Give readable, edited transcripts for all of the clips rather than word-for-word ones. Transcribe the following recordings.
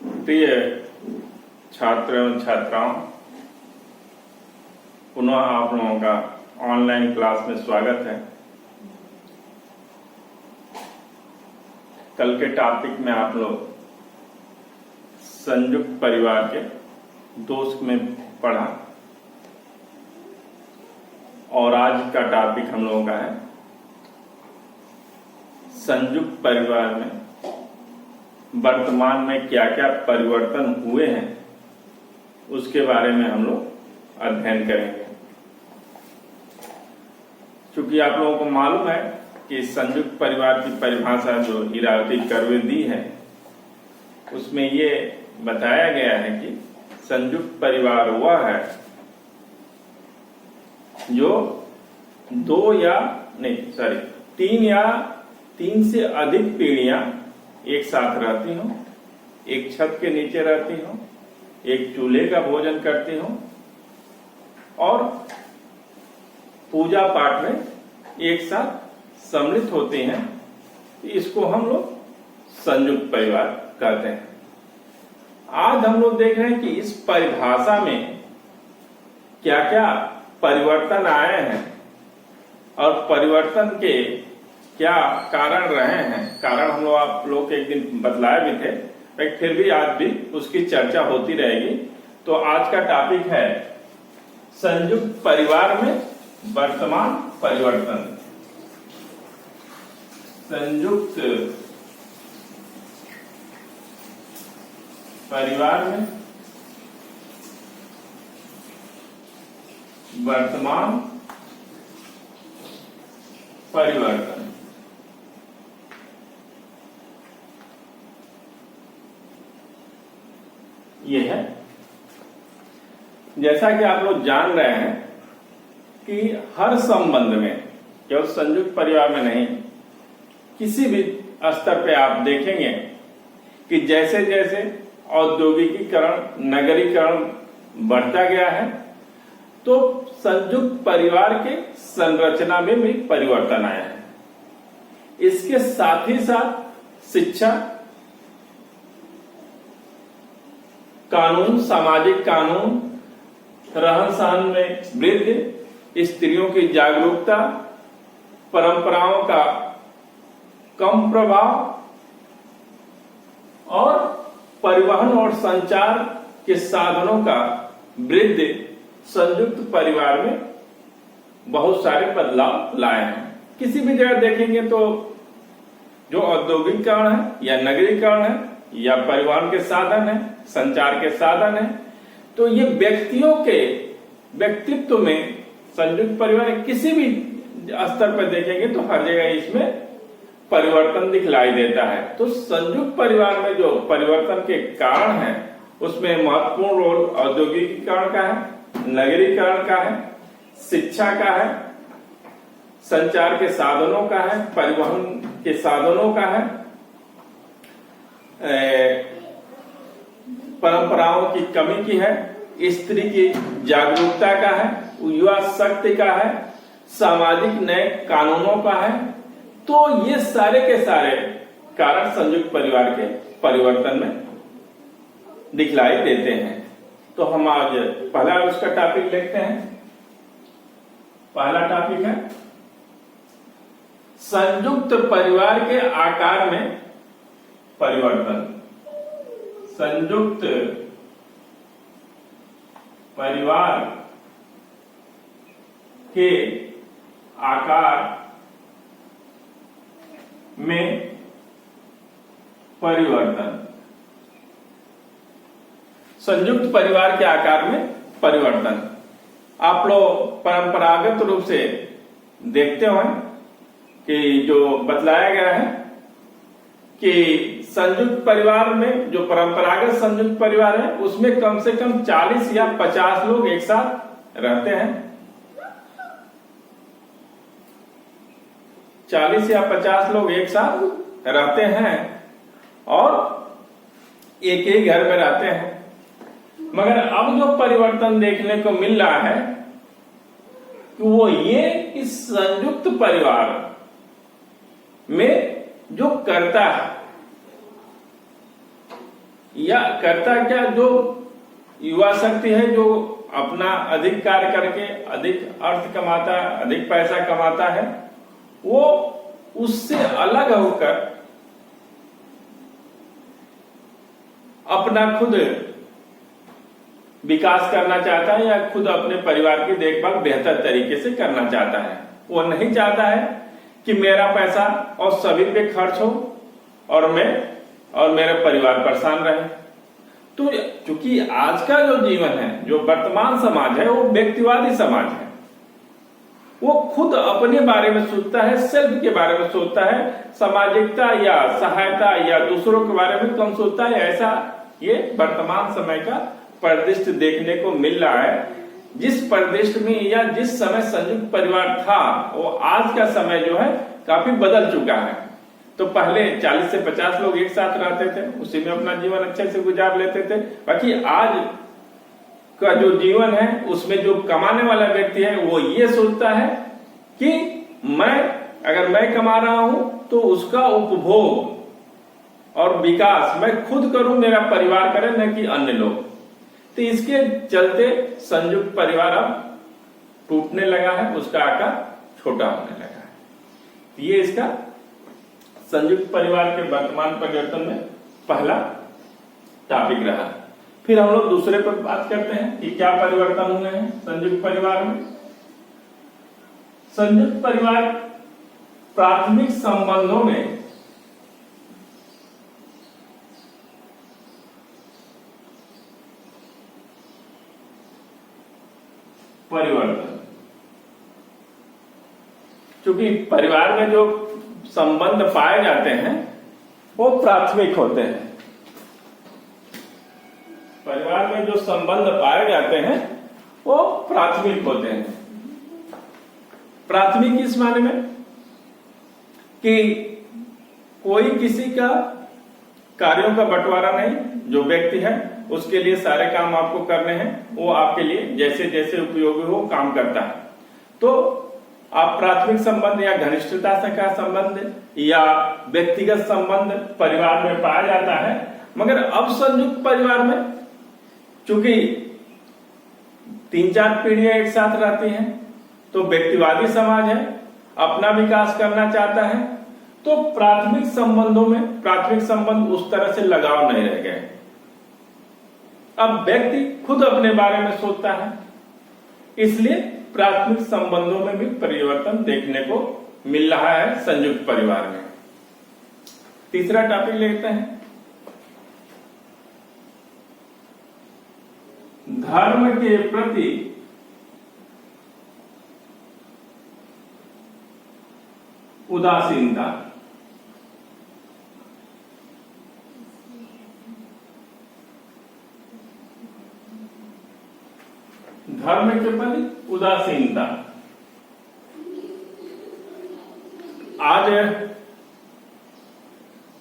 प्रिय छात्र एवं छात्राओं, पुनः आप लोगों का ऑनलाइन क्लास में स्वागत है। कल के टॉपिक में आप लोग संयुक्त परिवार के दोष में पढ़ा और आज का टॉपिक हम लोगों का है संयुक्त परिवार में वर्तमान में क्या क्या परिवर्तन हुए हैं उसके बारे में हम लोग अध्ययन करेंगे। क्योंकि आप लोगों को मालूम है कि संयुक्त परिवार की परिभाषा जो इरावती कर्वे दी है उसमें ये बताया गया है कि संयुक्त परिवार वह है जो तीन से अधिक पीढ़ियां एक साथ रहती हों, एक छत के नीचे रहती हों, एक चूल्हे का भोजन करती हों और पूजा पाठ में एक साथ सम्मिलित होती हैं। इसको हम लोग संयुक्त परिवार कहते हैं। आज हम लोग देख रहे हैं कि इस परिभाषा में क्या क्या परिवर्तन आए हैं और परिवर्तन के क्या कारण रहे हैं। कारण हम लोग आप लोग एक दिन बतलाए भी थे, लेकिन फिर भी आज भी उसकी चर्चा होती रहेगी। तो आज का टॉपिक है संयुक्त परिवार में वर्तमान परिवर्तन। संयुक्त परिवार में वर्तमान परिवर्तन। ये है, जैसा कि आप लोग जान रहे हैं कि हर संबंध में, केवल संयुक्त परिवार में नहीं, किसी भी स्तर पे आप देखेंगे कि जैसे जैसे औद्योगिकीकरण, नगरीकरण बढ़ता गया है तो संयुक्त परिवार के संरचना में भी परिवर्तन आया है। इसके साथ ही साथ शिक्षा, कानून, सामाजिक कानून, रहन सहन में वृद्धि, स्त्रियों की जागरूकता, परंपराओं का कम प्रभाव और परिवहन और संचार के साधनों का वृद्धि संयुक्त परिवार में बहुत सारे बदलाव लाए हैं। किसी भी जगह देखेंगे तो जो औद्योगिकीकरण है या नगरीकरण है या परिवहन के साधन है, संचार के साधन है, तो ये व्यक्तियों के व्यक्तित्व में संयुक्त परिवार किसी भी स्तर पर देखेंगे तो हर जगह इसमें परिवर्तन दिखलाई देता है। तो संयुक्त परिवार में जो परिवर्तन के कारण है उसमें महत्वपूर्ण रोल औद्योगिकीकरण का है, नगरीकरण का है, शिक्षा का है, संचार के साधनों का है, परिवहन के साधनों का है, परंपराओं की कमी की है, स्त्री की जागरूकता का है, युवा शक्ति का है, सामाजिक नए कानूनों का है। तो ये सारे के सारे कारण संयुक्त परिवार के परिवर्तन में दिखलाई देते हैं। तो हम आज पहला उसका टॉपिक देखते हैं। पहला टॉपिक है संयुक्त परिवार के आकार में परिवर्तन। संयुक्त परिवार के आकार में परिवर्तन। संयुक्त परिवार के आकार में परिवर्तन आप लोग परंपरागत रूप से देखते हो कि जो बतलाया गया है कि संयुक्त परिवार में जो परंपरागत संयुक्त परिवार है उसमें कम से कम 40 या 50 लोग एक साथ रहते हैं। 40 या 50 लोग एक साथ रहते हैं और एक ही घर में रहते हैं। मगर अब जो परिवर्तन देखने को मिल रहा है वो ये कि संयुक्त परिवार में जो करता है या कर्ता क्या, जो युवा शक्ति है जो अपना अधिक कार्य करके अधिक अर्थ कमाता है, अधिक पैसा कमाता है, वो उससे अलग होकर अपना खुद विकास करना चाहता है या खुद अपने परिवार की देखभाल बेहतर तरीके से करना चाहता है। वो नहीं चाहता है कि मेरा पैसा और सभी पे खर्च हो और मैं और मेरा परिवार परेशान रहे। तो चूंकि आज का जो जीवन है, जो वर्तमान समाज है, वो व्यक्तिवादी समाज है। वो खुद अपने बारे में सोचता है, सेल्फ के बारे में सोचता है, सामाजिकता या सहायता या दूसरों के बारे में कम सोचता है। ऐसा ये वर्तमान समय का परिदृश्य देखने को मिल रहा है। जिस परिदृश्य में या जिस समय संयुक्त परिवार था, वो आज का समय जो है काफी बदल चुका है। तो पहले 40 से 50 लोग एक साथ रहते थे, उसी में अपना जीवन अच्छे से गुजार लेते थे। बाकी आज का जो जीवन है, उसमें जो कमाने वाला व्यक्ति है वो ये सोचता है कि अगर मैं कमा रहा हूं तो उसका उपभोग और विकास मैं खुद करूं, मेरा परिवार करे, न कि अन्य लोग। तो इसके चलते संयुक्त परिवार अब टूटने लगा है, उसका आकार छोटा होने लगा है। ये इसका संयुक्त परिवार के वर्तमान परिवर्तन में पहला टॉपिक रहा। फिर हम लोग दूसरे पर बात करते हैं कि क्या परिवर्तन हुए हैं संयुक्त परिवार में। संयुक्त परिवार प्राथमिक संबंधों में परिवर्तन, क्योंकि परिवार में जो संबंध पाए जाते हैं वो प्राथमिक होते हैं। परिवार में जो संबंध पाए जाते हैं वो प्राथमिक होते हैं। प्राथमिक इस माने में कि कोई किसी का कार्यों का बंटवारा नहीं, जो व्यक्ति है उसके लिए सारे काम आपको करने हैं, वो आपके लिए जैसे जैसे उपयोगी हो काम करता है। तो आप प्राथमिक संबंध या घनिष्ठता से का संबंध या व्यक्तिगत संबंध परिवार में पाया जाता है। मगर अब संयुक्त परिवार में चूंकि 3-4 पीढ़ियां एक साथ रहती हैं, तो व्यक्तिवादी समाज है, अपना विकास करना चाहता है, तो प्राथमिक संबंधों में प्राथमिक संबंध उस तरह से लगाव नहीं रह गए। अब व्यक्ति खुद अपने बारे में सोचता है, इसलिए प्राथमिक संबंधों में भी परिवर्तन देखने को मिल रहा है संयुक्त परिवार में। तीसरा टॉपिक लेते हैं, धर्म के प्रति उदासीनता। धर्म के प्रति उदासीनता। आज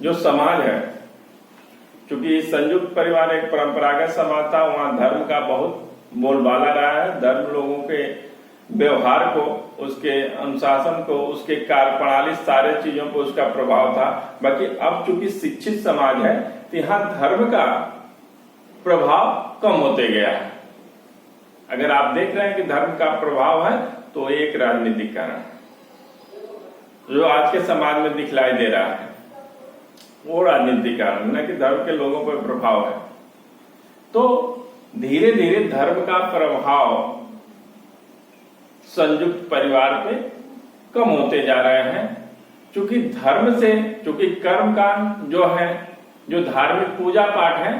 जो समाज है, क्योंकि संयुक्त परिवार एक परंपरागत समाज था, वहां धर्म का बहुत बोलबाला रहा है। धर्म लोगों के व्यवहार को, उसके अनुशासन को, उसके कार्य प्रणाली, सारे चीजों को उसका प्रभाव था। बाकी अब चूंकि शिक्षित समाज है, तो यहाँ धर्म का प्रभाव कम होते गया है। अगर आप देख रहे हैं कि धर्म का प्रभाव है, तो एक राजनीतिक कारण जो आज के समाज में दिखलाई दे रहा है, वो राजनीतिक कारण न कि धर्म के लोगों पर प्रभाव है। तो धीरे धीरे धर्म का प्रभाव संयुक्त परिवार पे कम होते जा रहे हैं, क्योंकि धर्म से, क्योंकि कर्म कांड जो है, जो धार्मिक पूजा पाठ है,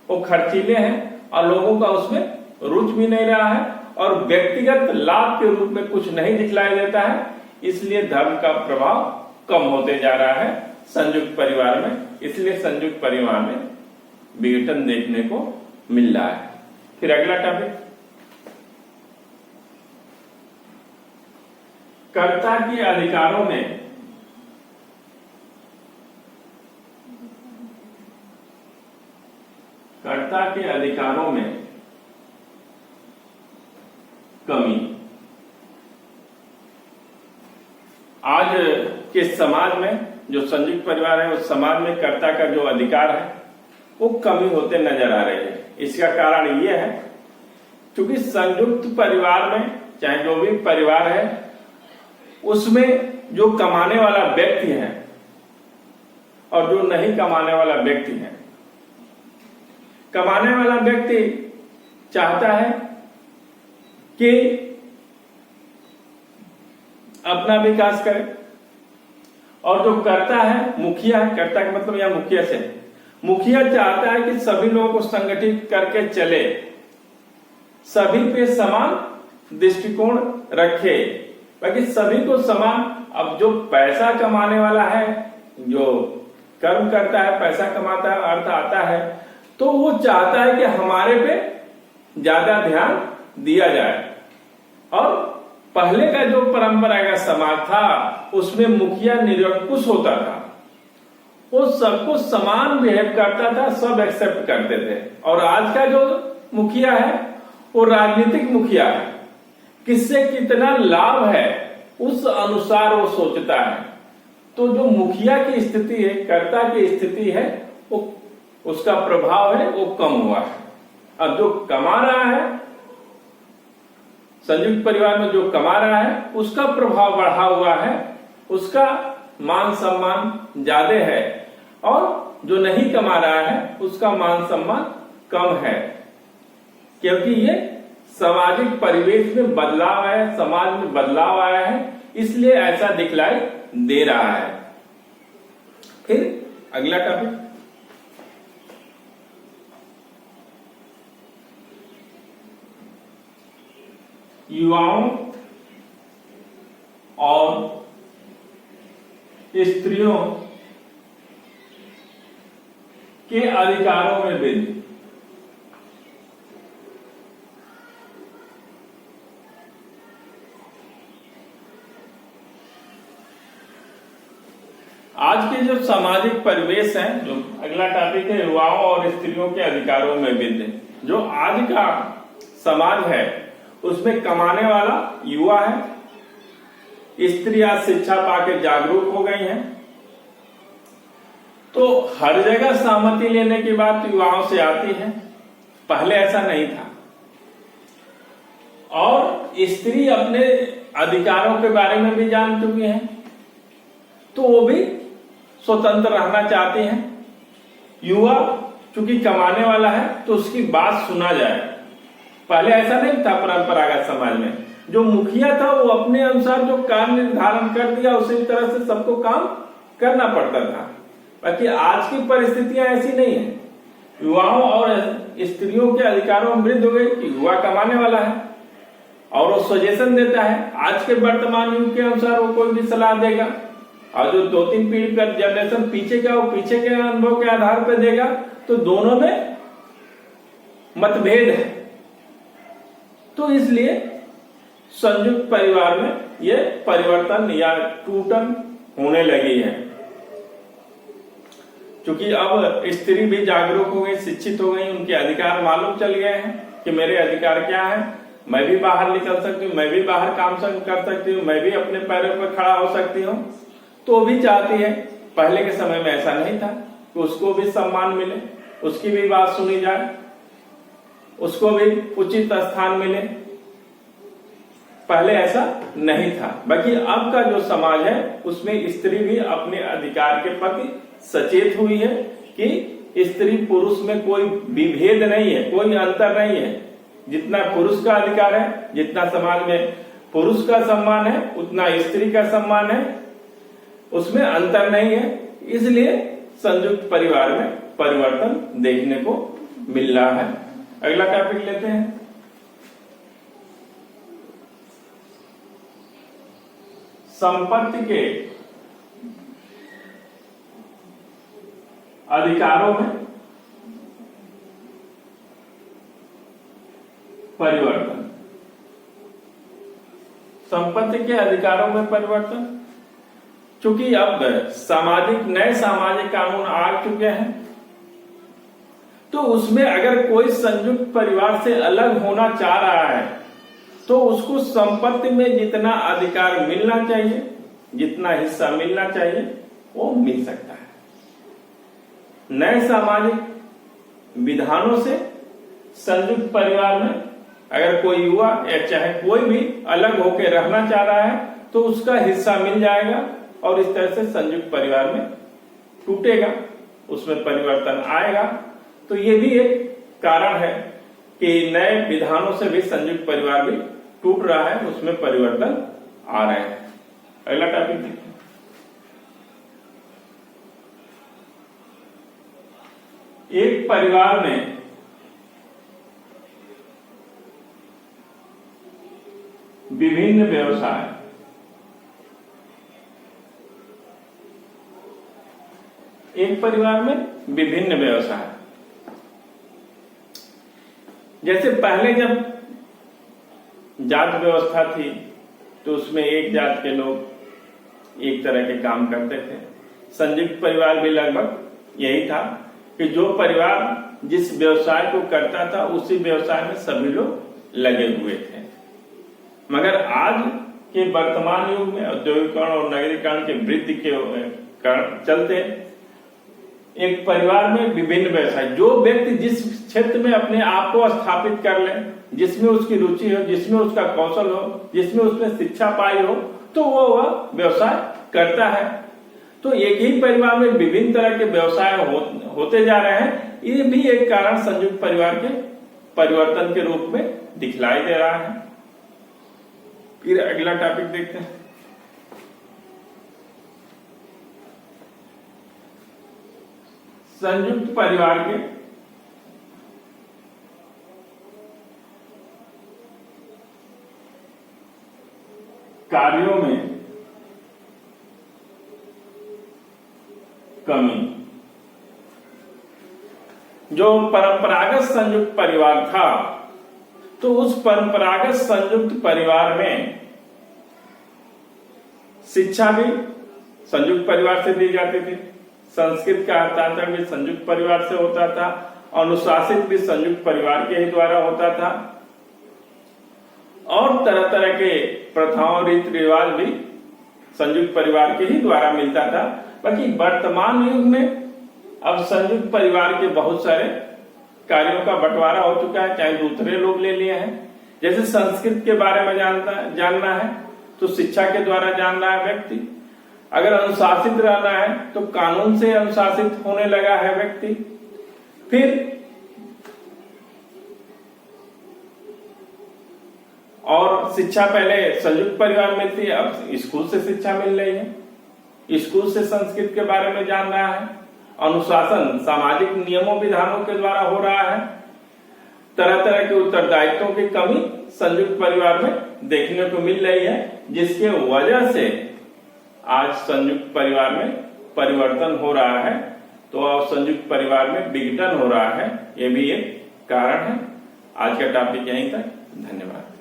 वो खर्चीले हैं और लोगों का उसमें रुचि भी नहीं रहा है और व्यक्तिगत लाभ के रूप में कुछ नहीं दिखलाई देता है। इसलिए धर्म का प्रभाव कम होते जा रहा है संयुक्त परिवार में। इसलिए संयुक्त परिवार में विघटन देखने को मिल रहा है। फिर अगला टॉपिक, कर्ता के अधिकारों में कमी। आज के समाज में जो संयुक्त परिवार है, उस समाज में कर्ता का जो अधिकार है वो कमी होते नजर आ रही है। इसका कारण ये है क्योंकि संयुक्त परिवार में चाहे जो भी परिवार है उसमें जो कमाने वाला व्यक्ति है और जो नहीं कमाने वाला व्यक्ति है, कमाने वाला व्यक्ति चाहता है कि अपना विकास करे और जो करता है मुखिया, करता का मतलब यह मुखिया से, मुखिया चाहता है कि सभी लोगों को संगठित करके चले, सभी पे समान दृष्टिकोण रखे, बाकी सभी को समान। अब जो पैसा कमाने वाला है, जो कर्म करता है, पैसा कमाता है, अर्थ आता है, तो वो चाहता है कि हमारे पे ज्यादा ध्यान दिया जाए। और पहले का जो परंपरा का समाज था उसमें मुखिया निरंकुश होता था, वो सबको समान बिहेव करता था, सब एक्सेप्ट करते थे। और आज का जो मुखिया है वो राजनीतिक मुखिया है, किससे कितना लाभ है उस अनुसार वो सोचता है। तो जो मुखिया की स्थिति है, कर्ता की स्थिति है, वो उसका प्रभाव है वो कम हुआ है। अब जो कमा रहा है, संयुक्त परिवार में जो कमा रहा है उसका प्रभाव बढ़ा हुआ है, उसका मान सम्मान ज्यादा है, और जो नहीं कमा रहा है उसका मान सम्मान कम है, क्योंकि ये सामाजिक परिवेश में बदलाव है, समाज में बदलाव आया है, इसलिए ऐसा दिखलाई दे रहा है। फिर अगला टॉपिक, युवाओं और स्त्रियों के अधिकारों में वृद्धि। आज के जो सामाजिक परिवेश है, जो अगला टॉपिक है युवाओं और स्त्रियों के अधिकारों में वृद्धि। जो आज का समाज है उसमें कमाने वाला युवा है, स्त्रियां शिक्षा पाके जागरूक हो गई हैं, तो हर जगह सहमति लेने की बात युवाओं से आती है, पहले ऐसा नहीं था। और स्त्री अपने अधिकारों के बारे में भी जान चुकी हैं, तो वो भी स्वतंत्र रहना चाहते हैं। युवा चूंकि कमाने वाला है तो उसकी बात सुना जाए, पहले ऐसा नहीं था परंपरागत समाज में। जो मुखिया था वो अपने अनुसार जो काम निर्धारण कर दिया उसी तरह से सबको काम करना पड़ता था। बाकी आज की परिस्थितियां ऐसी नहीं है, युवाओं और स्त्रियों के अधिकारों में वृद्धि हो गई कि युवा कमाने वाला है और वो सजेशन देता है, आज के वर्तमान युग के अनुसार वो कोई भी सलाह देगा, और जो 2-3 पीढ़ी का जनरेशन पीछे का वो पीछे के अनुभव के आधार पर देगा, तो दोनों में मतभेद है। तो इसलिए संयुक्त परिवार में ये परिवर्तन या टूटन होने लगी है, क्योंकि अब स्त्री भी जागरूक हो गई, शिक्षित हो गई, उनके अधिकार मालूम चल गए हैं कि मेरे अधिकार क्या है, मैं भी बाहर निकल सकती हूँ, मैं भी बाहर काम कर सकती हूँ, मैं भी अपने पैरों पर खड़ा हो सकती हूँ। तो भी चाहती है, पहले के समय में ऐसा नहीं था कि उसको भी सम्मान मिले, उसकी भी बात सुनी जाए, उसको भी उचित स्थान मिले, पहले ऐसा नहीं था। बाकी अब का जो समाज है उसमें स्त्री भी अपने अधिकार के प्रति सचेत हुई है कि स्त्री पुरुष में कोई विभेद नहीं है, कोई अंतर नहीं है। जितना पुरुष का अधिकार है, जितना समाज में पुरुष का सम्मान है, उतना स्त्री का सम्मान है, उसमें अंतर नहीं है। इसलिए संयुक्त परिवार में परिवर्तन देखने को मिल रहा है। अगला टॉपिक लेते हैं, संपत्ति के अधिकारों में परिवर्तन। संपत्ति के अधिकारों में परिवर्तन, चूंकि अब नए सामाजिक कानून आ चुके हैं, तो उसमें अगर कोई संयुक्त परिवार से अलग होना चाह रहा है तो उसको संपत्ति में जितना अधिकार मिलना चाहिए, जितना हिस्सा मिलना चाहिए, वो मिल सकता है। नए सामाजिक विधानों से संयुक्त परिवार में अगर कोई युवा या चाहे कोई भी अलग होकर रहना चाह रहा है तो उसका हिस्सा मिल जाएगा और इस तरह से संयुक्त परिवार में टूटेगा, उसमें परिवर्तन आएगा। तो ये भी एक कारण है कि नए विधानों से भी संयुक्त परिवार भी टूट रहा है, उसमें परिवर्तन आ रहे हैं। अगला टॉपिक देखिए। एक परिवार में विभिन्न व्यवसाय, एक परिवार में विभिन्न व्यवसाय, जैसे पहले जब जात व्यवस्था थी तो उसमें एक जात के लोग एक तरह के काम करते थे। संयुक्त परिवार भी लगभग यही था कि जो परिवार जिस व्यवसाय को करता था उसी व्यवसाय में सभी लोग लगे हुए थे। मगर आज के वर्तमान युग में औद्योगिकरण और नगरीकरण के वृद्धि के चलते एक परिवार में विभिन्न व्यवसाय, जो व्यक्ति जिस क्षेत्र में अपने आप को स्थापित कर ले, जिसमें उसकी रुचि हो, जिसमें उसका कौशल हो, जिसमें उसने शिक्षा पाई हो, तो वह व्यवसाय करता है। तो एक ही परिवार में विभिन्न तरह के व्यवसाय होते जा रहे हैं। ये भी एक कारण संयुक्त परिवार के परिवर्तन के रूप में दिखलाई दे रहा है। फिर अगला टॉपिक देखते हैं। संयुक्त परिवार के कार्यों में कमी। जो परंपरागत संयुक्त परिवार था तो उस परंपरागत संयुक्त परिवार में शिक्षा भी संयुक्त परिवार से दी जाती थी, संस्कृत का हस्तांतरण भी संयुक्त परिवार से होता था, अनुशासित भी संयुक्त परिवार के ही द्वारा होता था और तरह तरह के प्रथाओं रीति रिवाज भी संयुक्त परिवार के ही द्वारा मिलता था। बाकी वर्तमान युग में अब संयुक्त परिवार के बहुत सारे कार्यों का बंटवारा हो चुका है, चाहे दूसरे लोग ले लिए हैं। जैसे संस्कृत के बारे में जानना है तो शिक्षा के द्वारा जान रहा है व्यक्ति। अगर अनुशासित रहना है तो कानून से अनुशासित होने लगा है व्यक्ति। फिर और शिक्षा पहले संयुक्त परिवार में थी, अब स्कूल से शिक्षा मिल रही है, स्कूल से संस्कृत के बारे में जान रहा है। अनुशासन सामाजिक नियमों विधानों के द्वारा हो रहा है। तरह तरह के उत्तरदायित्वों की कमी संयुक्त परिवार में देखने को मिल रही है, जिसके वजह से आज संयुक्त परिवार में परिवर्तन हो रहा है। तो अब संयुक्त परिवार में विघटन हो रहा है, ये भी एक कारण है। आज का टॉपिक यहीं तक। धन्यवाद।